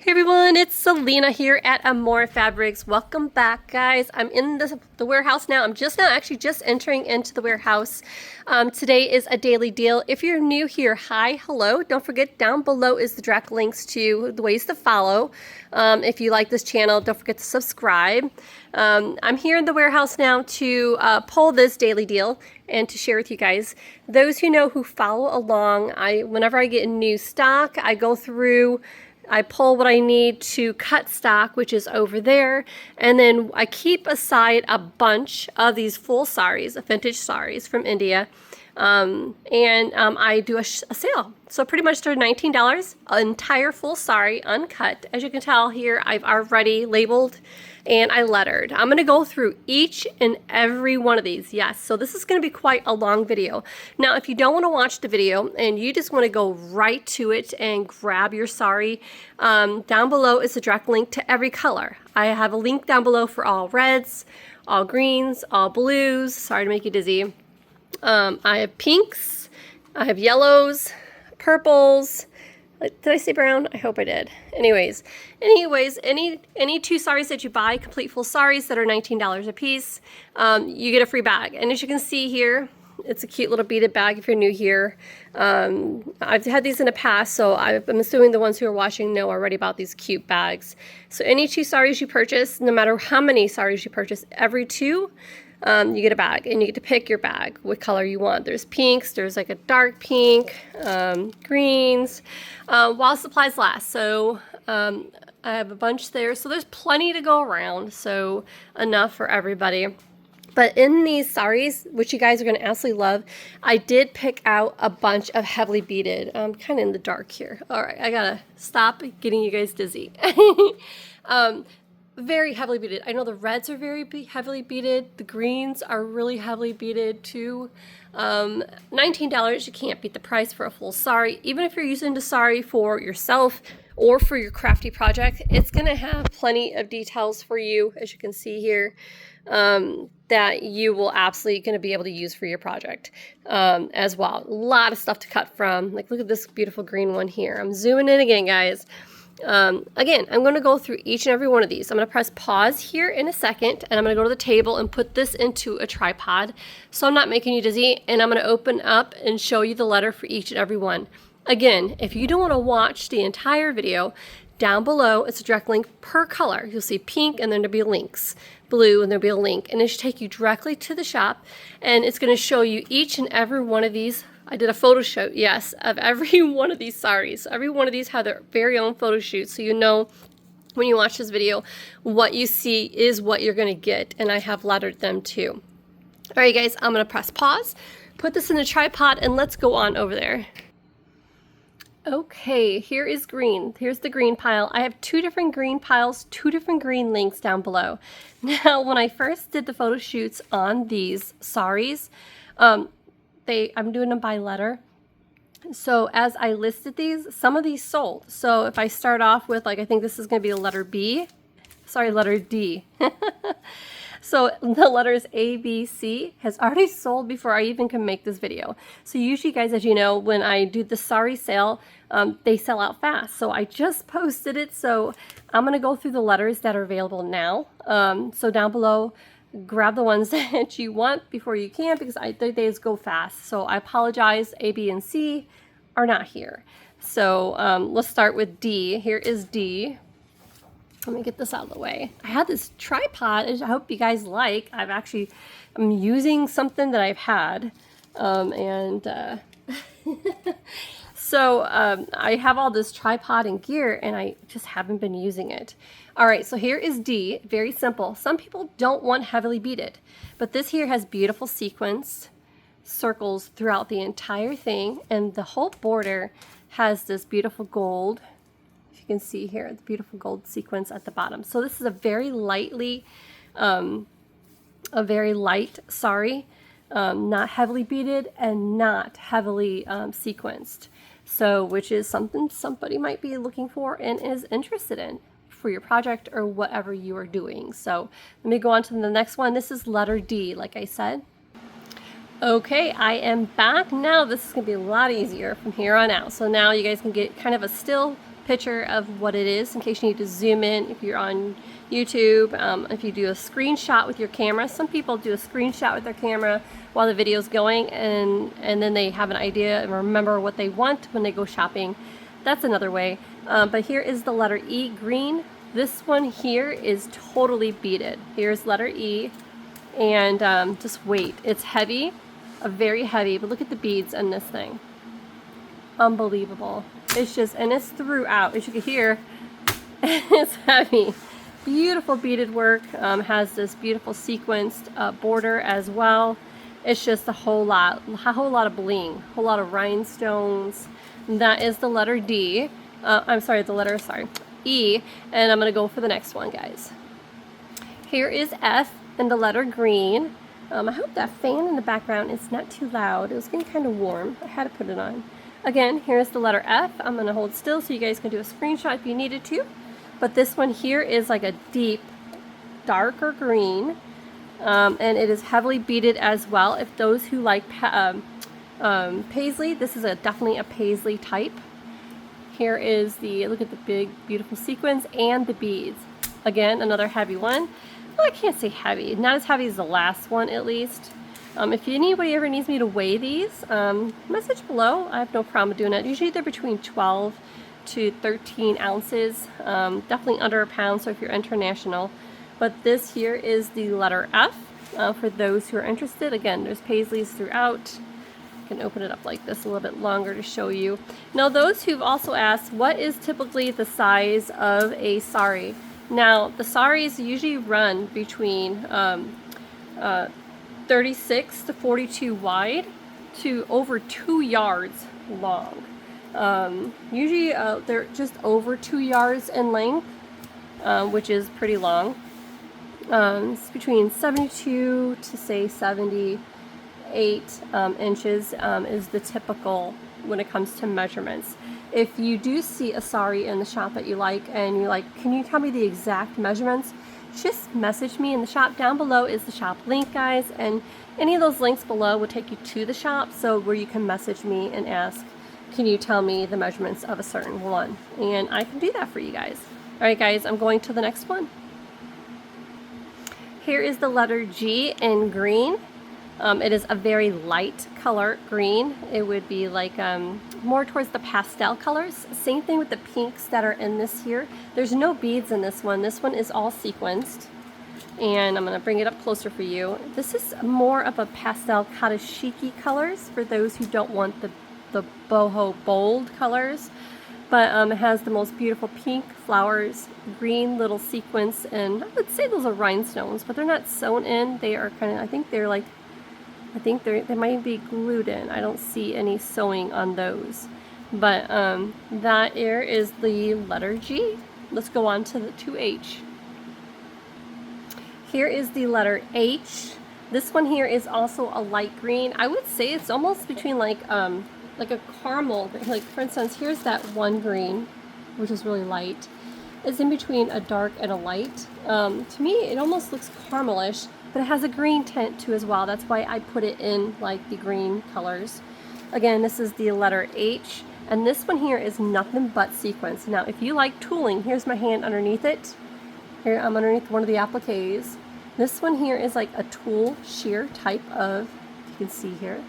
Hey everyone, it's Selena here at AmourFabriQues. Welcome back, guys. I'm in the warehouse now. I'm just entering into the warehouse. Today is a daily deal. If you're new here, hi, hello. Don't forget, down below is the direct links to the ways to follow. If you like this channel, don't forget to subscribe. I'm here in the warehouse now to pull this daily deal and to share with you guys. Those who follow along, whenever I get new stock, I go through, I pull what I need to cut stock, which is over there, and then I keep aside a bunch of these full saris, vintage saris from India, I do a sale. So pretty much they're $19, an entire full sari, uncut. As you can tell here, I've already labeled and I lettered. I'm going to go through each and every one of these. Yes, so this is going to be quite a long video. Now, if you don't want to watch the video and you just want to go right to it and grab your sari, down below is a direct link to every color. I have a link down below for all reds, all greens, all blues. Sorry to make you dizzy. I have pinks, I have yellows, purples. Did I say brown? I hope I did. Anyways, any two saris that you buy, complete full saris that are $19 a piece, you get a free bag. And as you can see here, it's a cute little beaded bag if you're new here. I've had these in the past, so I'm assuming the ones who are watching know already about these cute bags. So any two saris you purchase, no matter how many saris you purchase, every two, you get a bag, and you get to pick your bag, what color you want. There's pinks, there's like a dark pink, greens, while supplies last. So I have a bunch there, so there's plenty to go around, so enough for everybody. But in these saris, which you guys are going to absolutely love, I did pick out a bunch of heavily beaded. I'm kind of in the dark here. All right, I gotta stop getting you guys dizzy. Very heavily beaded. I know the reds are very heavily beaded. The greens are really heavily beaded too. $19, you can't beat the price for a full sari. Even if you're using the sari for yourself or for your crafty project, it's going to have plenty of details for you, as you can see here, that you will absolutely going to be able to use for your project as well. A lot of stuff to cut from. Like, look at this beautiful green one here. I'm zooming in again, guys. Again, I'm going to go through each and every one of these. I'm going to press pause here in a second, and I'm going to go to the table and put this into a tripod so I'm not making you dizzy, and I'm going to open up and show you the letter for each and every one. Again, if you don't want to watch the entire video, down below it's a direct link per color. You'll see pink, and then there'll be links, blue, and there'll be a link, and it should take you directly to the shop, and it's going to show you each and every one of these. I did a photo shoot, yes, of every one of these saris. Every one of these have their very own photo shoot, so you know when you watch this video what you see is what you're going to get, and I have lettered them too. All right, guys, I'm going to press pause, put this in the tripod, and let's go on over there. Okay, here is green. Here's the green pile. I have two different green piles, two different green links down below. Now, when I first did the photo shoots on these saris, I'm doing them by letter. So as I listed these, some of these sold. So if I start off with, like, I think this is going to be a letter B. Sorry, letter D. So the letters A, B, C has already sold before I even can make this video. So usually, guys, as you know, when I do the sari sale, they sell out fast. So I just posted it. So I'm going to go through the letters that are available now. So down below, grab the ones that you want before you can, because they go fast. So I apologize, A, B, and C are not here. So let's start with D. Here is D. Let me get this out of the way. I had this tripod, I hope you guys like. I'm using something that I've had. So I have all this tripod and gear, and I just haven't been using it. All right, so here is D, very simple. Some people don't want heavily beaded, but this here has beautiful sequins, circles throughout the entire thing, and the whole border has this beautiful gold. If you can see here, the beautiful gold sequence at the bottom. So this is a very light sari, not heavily beaded and not heavily sequenced. So, which is something somebody might be looking for and is interested in for your project or whatever you are doing. So let me go on to the next one. This is letter D, like I said. Okay, I am back now. This is going to be a lot easier from here on out. So now you guys can get kind of a still picture of what it is in case you need to zoom in if you're on YouTube. If you do a screenshot with your camera, some people do a screenshot with their camera while the video is going, and then they have an idea and remember what they want when they go shopping. That's another way. But here is the letter E, green. This one here is totally beaded. Here's letter E, and just wait. It's heavy, very heavy, but look at the beads in this thing. Unbelievable. It's just, and it's throughout, as you can hear. It's heavy. Beautiful beaded work. Has this beautiful sequenced border as well. It's just a whole lot of bling, a whole lot of rhinestones. That is the letter D. Sorry, E, and I'm gonna go for the next one, guys. Here is F and the letter green. I hope that fan in the background is not too loud. It was getting kind of warm. I had to put it on. Again, here's the letter F. I'm gonna hold still so you guys can do a screenshot if you needed to. But this one here is like a deep, darker green, and it is heavily beaded as well. If those who like paisley, this is definitely a paisley type. Here is look at the big, beautiful sequins and the beads. Again, another heavy one. Well, I can't say heavy. Not as heavy as the last one, at least. If anybody ever needs me to weigh these, message below. I have no problem doing it. Usually they're between 12 to 13 ounces. Definitely under a pound, so if you're international. But this here is the letter F for those who are interested. Again, there's paisleys throughout. I can open it up like this a little bit longer to show you. Now, those who've also asked, what is typically the size of a sari? Now, the saris usually run between 36 to 42 wide to over 2 yards long. Usually they're just over 2 yards in length, which is pretty long. It's between 72 to say 78 inches is the typical when it comes to measurements. If you do see a sari in the shop that you like and you're like, can you tell me the exact measurements? Just message me in the shop. Down below is the shop link, guys, and any of those links below will take you to the shop, so where you can message me and ask, can you tell me the measurements of a certain one? And I can do that for you guys. All right, guys, I'm going to the next one. Here is the letter G in green. It is a very light color green. It would be like more towards the pastel colors. Same thing with the pinks that are in this here. There's no beads in this one. This one is all sequenced. And I'm going to bring it up closer for you. This is more of a pastel katashiki colors for those who don't want the boho bold colors. But it has the most beautiful pink flowers, green little sequins, and I would say those are rhinestones, but they're not sewn in. They are kind of, I think they might be glued in. I don't see any sewing on those. But that here is the letter G. Let's go on to H. Here is the letter H. This one here is also a light green. I would say it's almost between like a caramel. Like, for instance, here's that one green, which is really light. It's in between a dark and a light. To me, it almost looks caramelish, but it has a green tint too as well. That's why I put it in like the green colors. Again, this is the letter H, and this one here is nothing but sequins. Now, if you like tooling, here's my hand underneath it. Here, I'm underneath one of the appliques. This one here is like a tulle sheer type of, you can see here,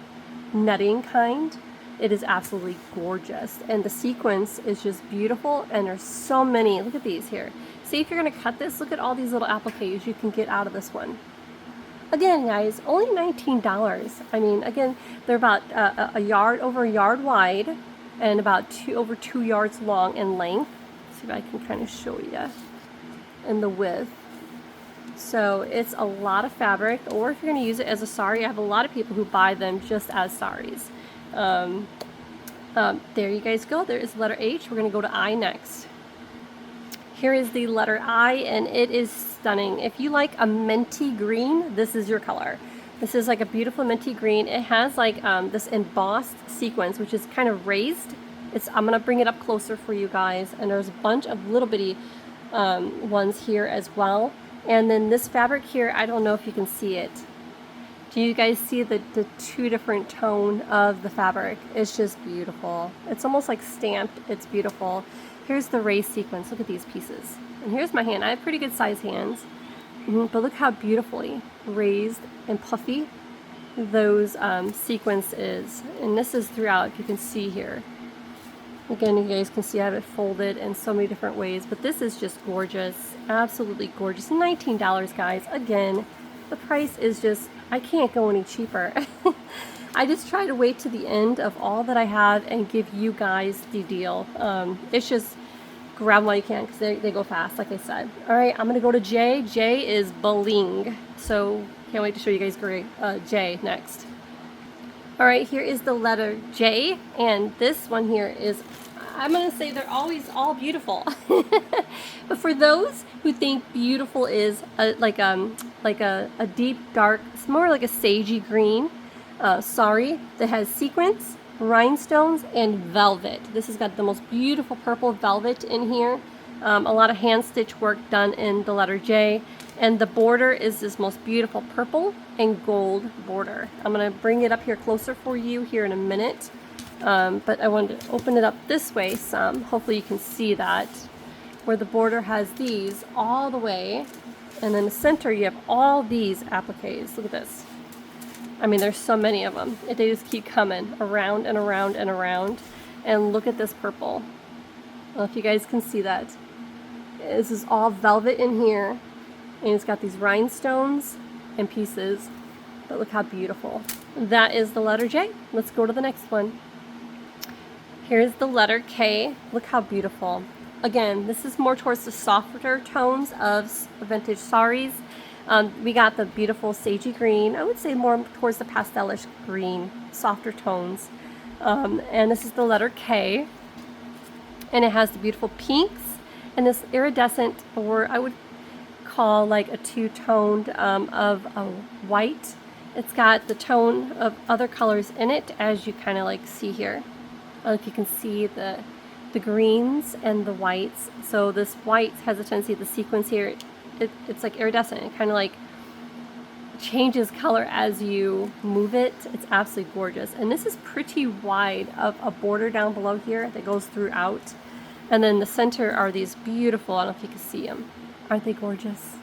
netting kind. It is absolutely gorgeous, and the sequence is just beautiful, and there's so many. Look at these here. See, if you're going to cut this, look at all these little appliques you can get out of this one. Again, guys, only $19. I mean, again, they're about over a yard wide and about over 2 yards long in length. Let's see if I can kind of show you in the width. So it's a lot of fabric, or if you're going to use it as a sari, I have a lot of people who buy them just as saris. There you guys go. There is the letter H. We're going to go to I next. Here is the letter I, and it is stunning. If you like a minty green, this is your color. This is like a beautiful minty green. It has like this embossed sequence, which is kind of raised. I'm going to bring it up closer for you guys, and there's a bunch of little bitty ones here as well. And then this fabric here, I don't know if you can see it. Do you guys see the two different tone of the fabric? It's just beautiful. It's almost like stamped. It's beautiful. Here's the raised sequence. Look at these pieces. And here's my hand. I have pretty good size hands. But look how beautifully raised and puffy those sequence is. And this is throughout, if you can see here. Again, you guys can see I have it folded in so many different ways. But this is just gorgeous. Absolutely gorgeous. $19, guys. Again, the price is just, I can't go any cheaper. I just try to wait to the end of all that I have and give you guys the deal. It's just grab them while you can because they go fast, like I said. All right, I'm going to go to J. J is bling. So can't wait to show you guys J next. All right, here is the letter J. And this one here is, I'm going to say they're always all beautiful. But for those who think beautiful is like a deep dark, it's more like a sagey green sari that has sequins, rhinestones, and velvet. This has got the most beautiful purple velvet in here. A lot of hand stitch work done in the letter J. And the border is this most beautiful purple and gold border. I'm going to bring it up here closer for you here in a minute. But I wanted to open it up this way some. Hopefully you can see that. Where the border has these all the way. And in the center you have all these appliques. Look at this. I mean, there's so many of them. They just keep coming around and around and around. And look at this purple. I don't know if you guys can see that. This is all velvet in here. And it's got these rhinestones and pieces. But look how beautiful. That is the letter J. Let's go to the next one. Here's the letter K. Look how beautiful. Again, this is more towards the softer tones of vintage saris. We got the beautiful sagey green. I would say more towards the pastelish green, softer tones. And this is the letter K. And it has the beautiful pinks and this iridescent, or I would call like a two-toned of a white. It's got the tone of other colors in it, as you kind of like see here. If you can see the greens and the whites. So this white has a tendency, the sequence here, it's like iridescent. It kind of like changes color as you move it. It's absolutely gorgeous. And this is pretty wide of a border down below here that goes throughout. And then the center are these beautiful, I don't know if you can see them. Aren't they gorgeous?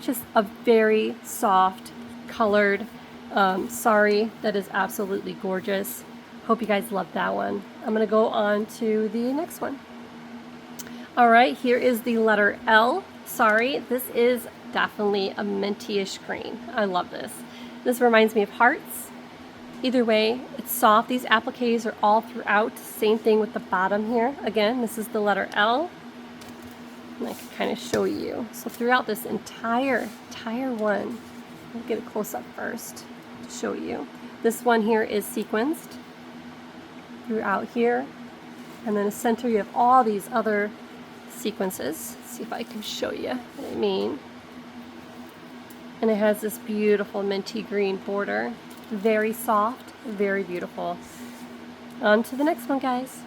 Just a very soft colored sari that is absolutely gorgeous. Hope you guys love that one. I'm going to go on to the next one. All right, here is the letter L sari. This is definitely a minty-ish green. I love this. This reminds me of hearts. Either way, it's soft. These appliques are all throughout. Same thing with the bottom here. Again, this is the letter L. And I can kind of show you. So throughout this entire one, I'll get a close-up first to show you. This one here is sequenced throughout here. And then the center, you have all these other sequences. Let's see if I can show you what I mean. And it has this beautiful minty green border. Very soft, very beautiful. On to the next one, guys.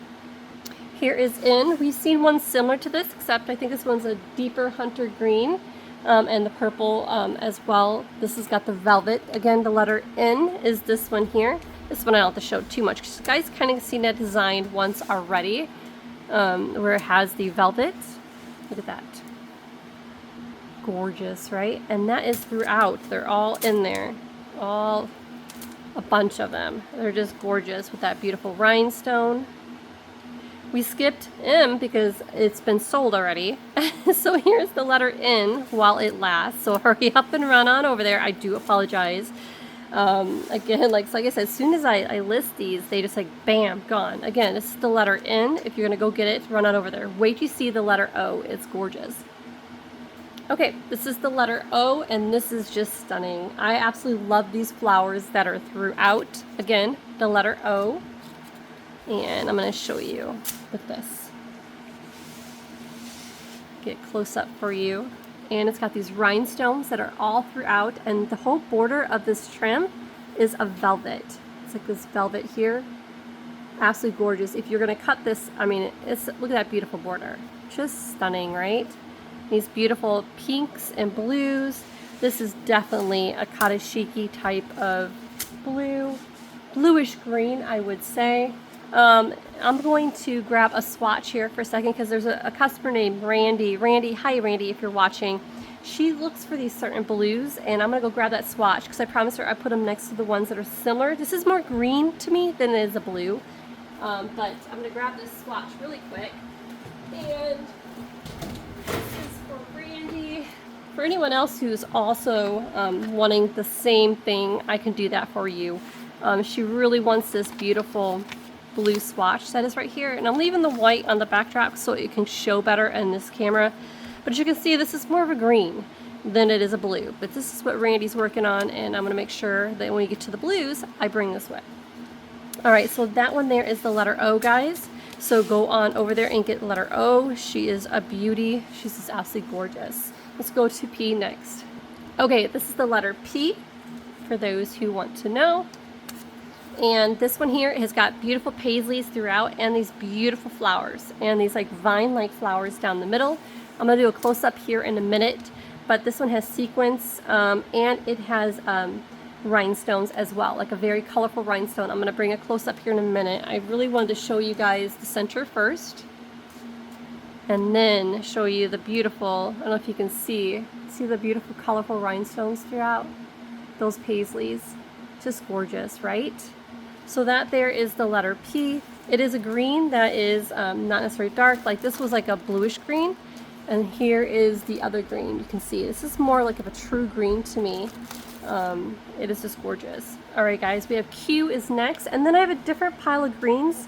Here is in. We've seen one similar to this, except I think this one's a deeper hunter green and the purple as well. This has got the velvet. Again, the letter N is this one here. This one I don't have to show too much because you guys kind of seen that design once already, where it has the velvet. Look at that. Gorgeous, right? And that is throughout. They're all in there. All a bunch of them. They're just gorgeous with that beautiful rhinestone. We skipped M because it's been sold already. So here's the letter N while it lasts. So hurry up and run on over there. I do apologize. Again, like I said, as soon as I list these, they just like bam, gone. Again, this is the letter N. If you're gonna go get it, run on over there. Wait till you see the letter O. It's gorgeous. Okay, this is the letter O, and this is just stunning. I absolutely love these flowers that are throughout. Again, the letter O. And I'm going to show you with this. Get close up for you. And it's got these rhinestones that are all throughout, and the whole border of this trim is a velvet. It's like this velvet here. Absolutely gorgeous. If you're going to cut this, I mean, look at that beautiful border. Just stunning, right? These beautiful pinks and blues This is definitely a cottage chic-y type of bluish green, I would say. I'm going to grab a swatch here for a second because there's a customer named Randy. Randy, hi Randy, if you're watching. She looks for these certain blues, and I'm going to go grab that swatch because I promised her I put them next to the ones that are similar. This is more green to me than it is a blue. But I'm going to grab this swatch really quick. And this is for Randy. For anyone else who's also wanting the same thing, I can do that for you. She really wants this beautiful blue swatch that is right here, and I'm leaving the white on the backdrop so it can show better in this camera. But as you can see, this is more of a green than it is a blue, but this is what Randy's working on, and I'm going to make sure that when we get to the blues, I bring this with. Alright, so that one there is the letter O, guys. So go on over there and get the letter O. She is a beauty. She's just absolutely gorgeous. Let's go to P next. Okay, this is the letter P for those who want to know. And this one here has got beautiful paisleys throughout and these beautiful flowers and these like vine-like flowers down the middle. I'm going to do a close-up here in a minute, but this one has sequins and it has rhinestones as well, like a very colorful rhinestone. I'm going to bring a close-up here in a minute. I really wanted to show you guys the center first and then show you the beautiful, I don't know if you can see the beautiful colorful rhinestones throughout those paisleys. Just gorgeous, right? So that there is the letter P. It is a green that is not necessarily dark. Like this was like a bluish green, and here is the other green. You can see this is more like of a true green to me. It is just gorgeous. Alright guys, we have Q is next, and then I have a different pile of greens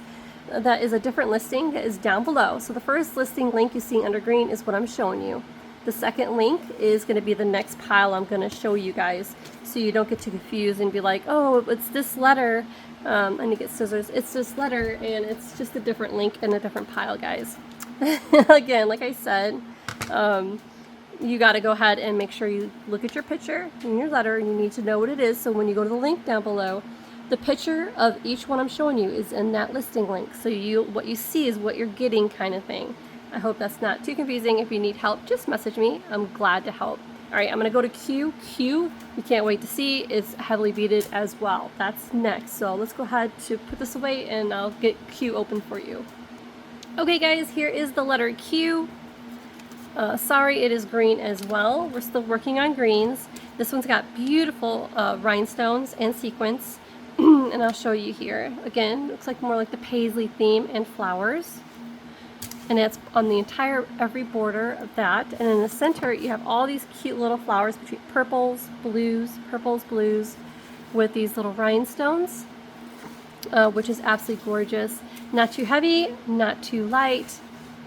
that is a different listing that is down below. So the first listing link you see under green is what I'm showing you. The second link is going to be the next pile I'm going to show you guys, so you don't get too confused and be like, oh, it's this letter. I need to get scissors. It's this letter, and it's just a different link in a different pile, guys. Again, like I said, you got to go ahead and make sure you look at your picture in your letter, and you need to know what it is. So when you go to the link down below, the picture of each one I'm showing you is in that listing link. So what you see is what you're getting, kind of thing. I hope that's not too confusing. If you need help, just message me. I'm glad to help. Alright, I'm going to go to Q. Q, you can't wait to see, is heavily beaded as well. That's next. So let's go ahead to put this away and I'll get Q open for you. Okay guys, here is the letter Q. Sorry, it is green as well. We're still working on greens. This one's got beautiful rhinestones and sequins. And I'll show you here. Again, looks like more like the paisley theme and flowers. And it's on the entire every border of that. And in the center you have all these cute little flowers between purples, blues, with these little rhinestones, which is absolutely gorgeous. Not too heavy, not too light,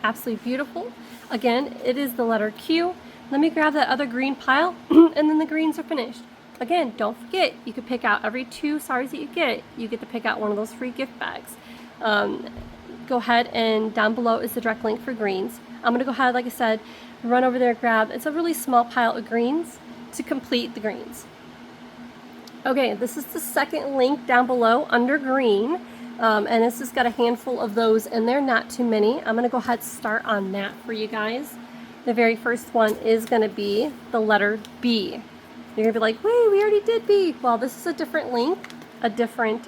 absolutely beautiful. Again, it is the letter Q. Let me grab that other green pile and then the greens are finished. Again, don't forget, you can pick out every 2 saris that you get to pick out one of those free gift bags. Go ahead, and down below is the direct link for greens. I'm going to go ahead, like I said, run over there, grab, it's a really small pile of greens to complete the greens. Okay, this is the second link down below under green, and it's just got a handful of those in there, not too many. I'm going to go ahead and start on that for you guys. The very first one is going to be the letter B. You're going to be like, wait, we already did B. Well, this is a different link, a different,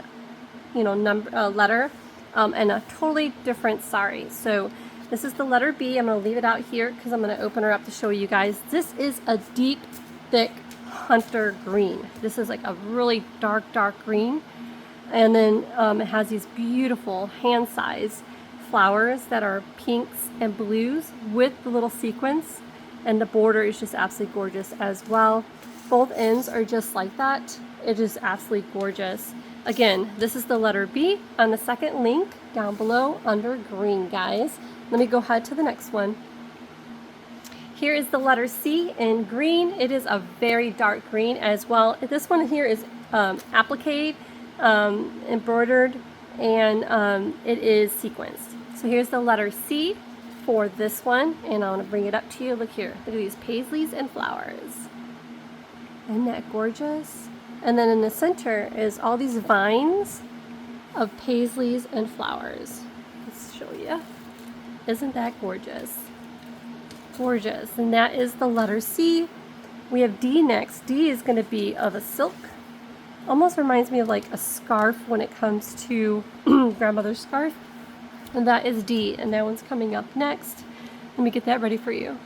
letter. And a totally different sari. So this is the letter B. I'm going to leave it out here because I'm going to open her up to show you guys. This is a deep, thick hunter green. This is like a really dark green. And then it has these beautiful hand-sized flowers that are pinks and blues with the little sequins. And the border is just absolutely gorgeous as well. Both ends are just like that. It is absolutely gorgeous. Again, this is the letter B on the second link down below under green, guys. Let me go ahead to the next one. Here is the letter C in green. It is a very dark green as well. This one here is applique, embroidered, and it is sequenced. So here's the letter C for this one, and I want to bring it up to you. Look here. Look at these paisleys and flowers. Isn't that gorgeous? And then in the center is all these vines of paisleys and flowers. Let's show you. Isn't that gorgeous? Gorgeous. And that is the letter C. We have D next. D is going to be of a silk. Almost reminds me of like a scarf when it comes to grandmother's scarf. And that is D, and that one's coming up next. Let me get that ready for you.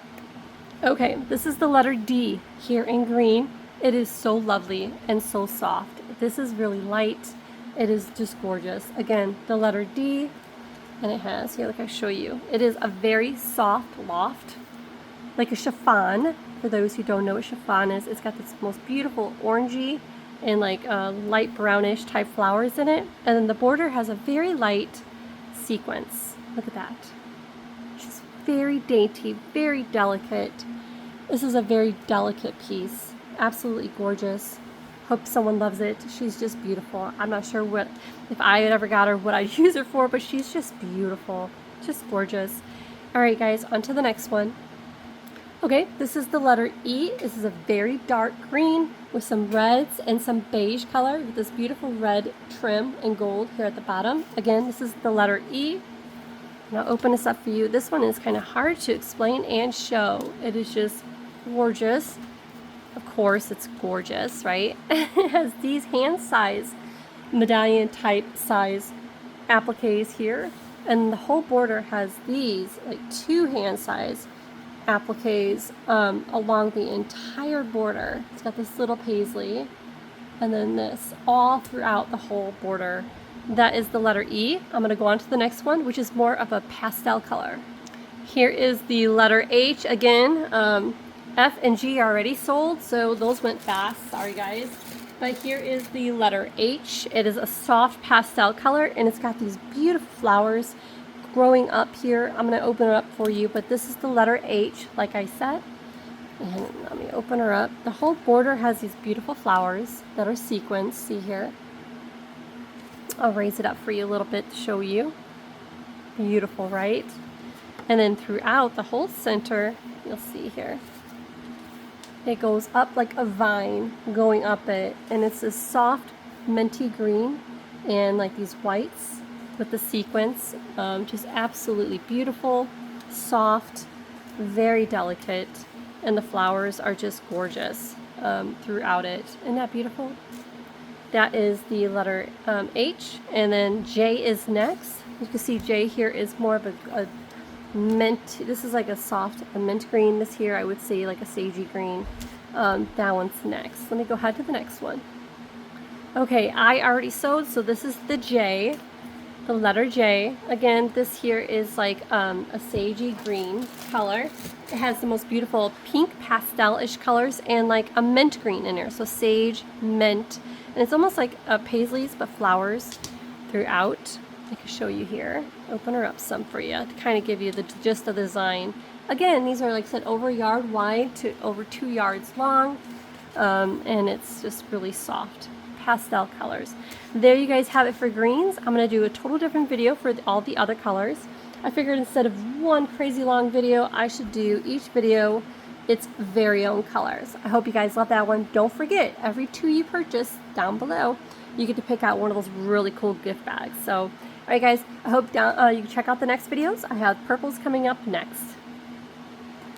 Okay, this is the letter D here in green. It is so lovely and so soft. This is really light. It is just gorgeous. Again, the letter D, and it has, here, like I show you, it is a very soft loft, like a chiffon. For those who don't know what chiffon is, it's got this most beautiful orangey and like light brownish type flowers in it. And then the border has a very light sequence. Look at that. Just very dainty, very delicate. This is a very delicate piece. Absolutely gorgeous. Hope someone loves it. She's just beautiful. I'm not sure what, if I had ever got her, what I'd use her for, but she's just beautiful. Just gorgeous. All right, guys, on to the next one. Okay, this is the letter E. This is a very dark green with some reds and some beige color with this beautiful red trim and gold here at the bottom. Again, this is the letter E. And I'll open this up for you. This one is kind of hard to explain and show. It is just gorgeous. Of course, it's gorgeous, right? It has these hand size, medallion type size appliques here. And the whole border has these like 2 hand size appliques along the entire border. It's got this little paisley and then this all throughout the whole border. That is the letter E. I'm going to go on to the next one, which is more of a pastel color. Here is the letter H. Again, F and G are already sold, so those went fast. Sorry, guys. But here is the letter H. It is a soft pastel color, and it's got these beautiful flowers growing up here. I'm going to open it up for you, but this is the letter H, like I said. And let me open her up. The whole border has these beautiful flowers that are sequenced. See here. I'll raise it up for you a little bit to show you. Beautiful, right? And then throughout the whole center, you'll see here, it goes up like a vine going up it, and it's this soft minty green and like these whites with the sequence. Just absolutely beautiful, soft, very delicate, and the flowers are just gorgeous throughout it. Isn't that beautiful? That is the letter H, and then J is next. You can see J here is more of a mint. This is like a mint green. This here I would say like a sagey green. That one's next. Let me go ahead to the next one. Okay, I already sewed, so this is the J, the letter J. Again, this here is like a sagey green color. It has the most beautiful pink pastel-ish colors and like a mint green in there. So sage, mint, and it's almost like paisleys but flowers throughout. I can show you here. Open her up some for you to kind of give you the gist of the design. Again, these are, like I said, over a yard wide to over 2 yards long, and it's just really soft pastel colors. There you guys have it for greens. I'm going to do a total different video for all the other colors. I figured instead of one crazy long video, I should do each video its very own colors. I hope you guys love that one. Don't forget, every 2 you purchase down below, you get to pick out one of those really cool gift bags. So, alright guys, I hope you can check out the next videos. I have purples coming up next.